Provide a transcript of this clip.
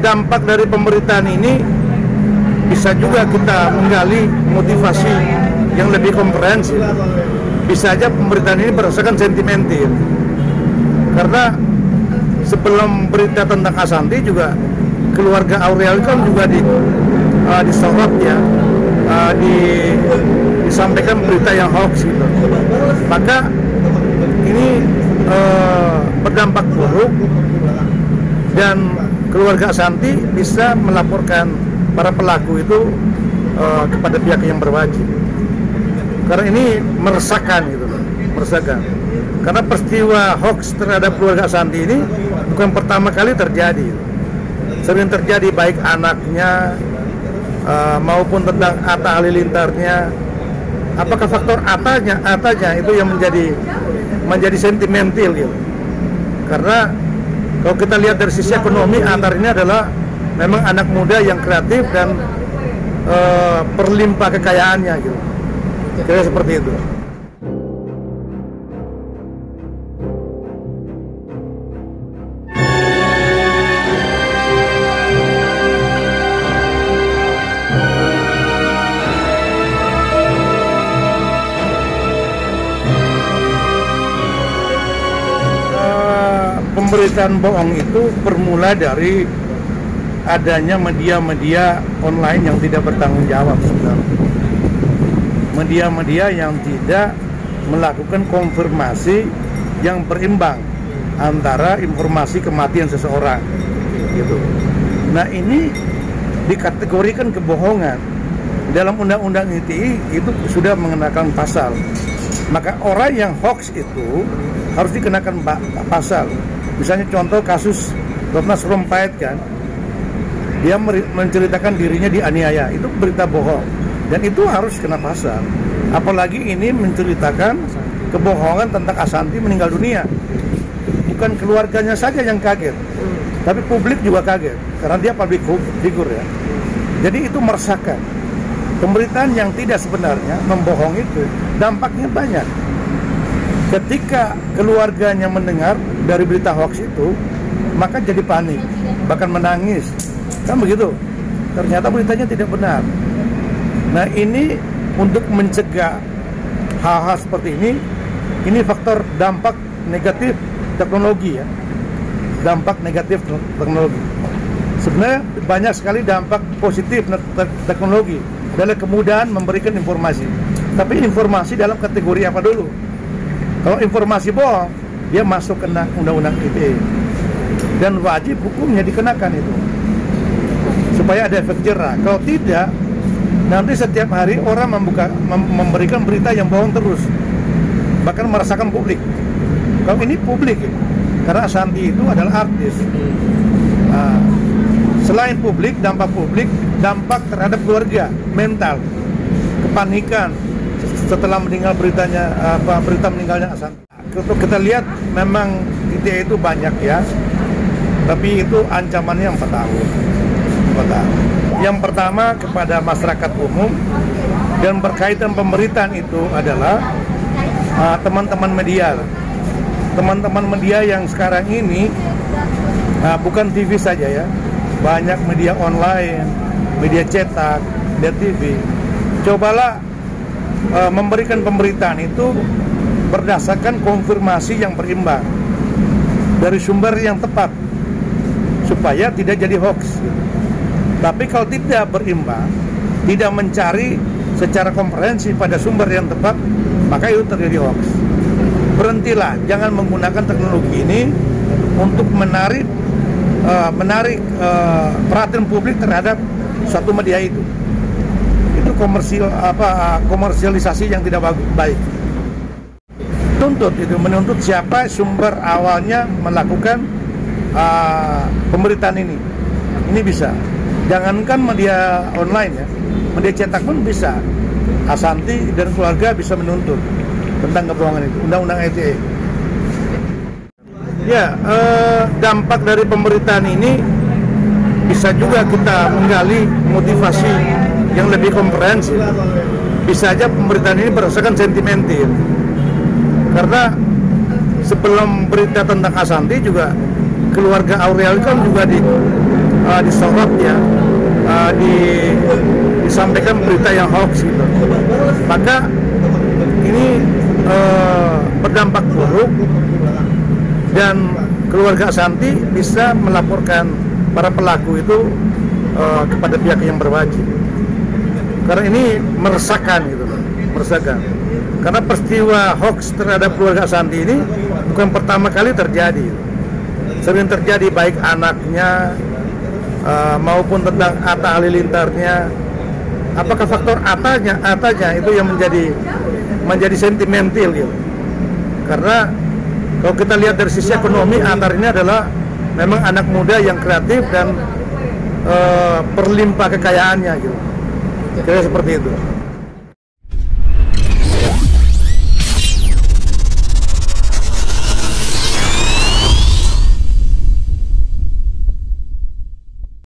Dampak dari pemberitaan ini bisa juga kita menggali motivasi yang lebih komprehensif. Bisa aja pemberitaan ini berdasarkan sentimental. Karena sebelum berita tentang Ashanty juga keluarga Aurel kan juga disorot ya, disampaikan berita yang hoax gitu. Maka ini berdampak buruk dan keluarga Ashanty bisa melaporkan para pelaku itu kepada pihak yang berwajib. Karena ini meresahkan gitu, meresahkan. Karena peristiwa hoax terhadap keluarga Ashanty ini bukan pertama kali terjadi. Sering terjadi baik anaknya maupun tentang Atta Halilintarnya. Apakah faktor Attanya itu yang menjadi sentimental gitu? Karena kalau kita lihat dari sisi ekonomi, Atta ini adalah memang anak muda yang kreatif dan berlimpah kekayaannya gitu. Kira seperti itu. Pemberitaan bohong itu bermula dari adanya media-media online yang tidak bertanggung jawab sebenarnya. Media-media yang tidak melakukan konfirmasi yang berimbang antara informasi kematian seseorang gitu. Nah, ini dikategorikan kebohongan. Dalam Undang-Undang ITE itu sudah mengenakan pasal. Maka orang yang hoax itu harus dikenakan pasal. Misalnya contoh kasus Ratna Sarumpait kan, dia menceritakan dirinya dianiaya, itu berita bohong dan itu harus kena pasal. Apalagi ini menceritakan kebohongan tentang Ashanty meninggal dunia. Bukan keluarganya saja yang kaget, tapi publik juga kaget karena dia public figure ya. Jadi itu meresahkan. Pemberitaan yang tidak sebenarnya membohong itu dampaknya banyak. Ketika keluarganya mendengar dari berita hoax itu, maka jadi panik, bahkan menangis. Kan begitu? Ternyata beritanya tidak benar. Nah, ini untuk mencegah hal-hal seperti ini faktor dampak negatif teknologi ya. Dampak negatif teknologi. Sebenarnya banyak sekali dampak positif teknologi dalam kemudahan memberikan informasi. Tapi informasi dalam kategori apa dulu? Kalau informasi bohong, dia masuk kena Undang-Undang ITE dan wajib hukumnya dikenakan itu supaya ada efek jerah. Kalau tidak, nanti setiap hari orang memberikan berita yang bohong terus, bahkan meresahkan publik. Kalau ini publik ya, karena Ashanty itu adalah artis. Selain publik, dampak terhadap keluarga, mental, kepanikan setelah mendengar berita meninggalnya Ashanty. Kalau kita lihat memang ITE itu banyak ya, tapi itu ancamannya 4 tahun. Yang pertama kepada masyarakat umum dan berkaitan pemberitaan itu adalah teman-teman media. Teman-teman media yang sekarang ini bukan TV saja ya, banyak media online, media cetak, media TV. Cobalah memberikan pemberitaan itu berdasarkan konfirmasi yang berimbang dari sumber yang tepat supaya tidak jadi hoax. Tapi kalau tidak berimbang, tidak mencari secara komprehensif pada sumber yang tepat, maka itu terjadi hoax. Berhentilah, jangan menggunakan teknologi ini untuk menarik perhatian publik terhadap suatu media itu. Itu komersialisasi yang tidak baik. Menuntut siapa sumber awalnya melakukan pemberitaan ini. Ini bisa. Jangankan media online ya, media cetak pun bisa. Ashanty dan keluarga bisa menuntut tentang kebohongan itu. Undang-Undang ITE. Ya, dampak dari pemberitaan ini bisa juga kita menggali motivasi yang lebih komprehensif. Bisa aja pemberitaan ini berdasarkan sentimental. Karena sebelum berita tentang Ashanty juga keluarga Aurel kan juga disorot ya, disampaikan berita yang hoax gitu. Maka ini berdampak buruk dan keluarga Ashanty bisa melaporkan para pelaku itu kepada pihak yang berwajib. Karena ini meresahkan gitu, meresahkan. Karena peristiwa hoax terhadap keluarga Ashanty ini bukan pertama kali terjadi. Sering terjadi baik anaknya maupun tentang Atta Halilintarnya. Apakah faktor Attanya itu yang menjadi sentimental gitu? Karena kalau kita lihat dari sisi ekonomi, Atta ini adalah memang anak muda yang kreatif dan berlimpah kekayaannya gitu. Kira seperti itu.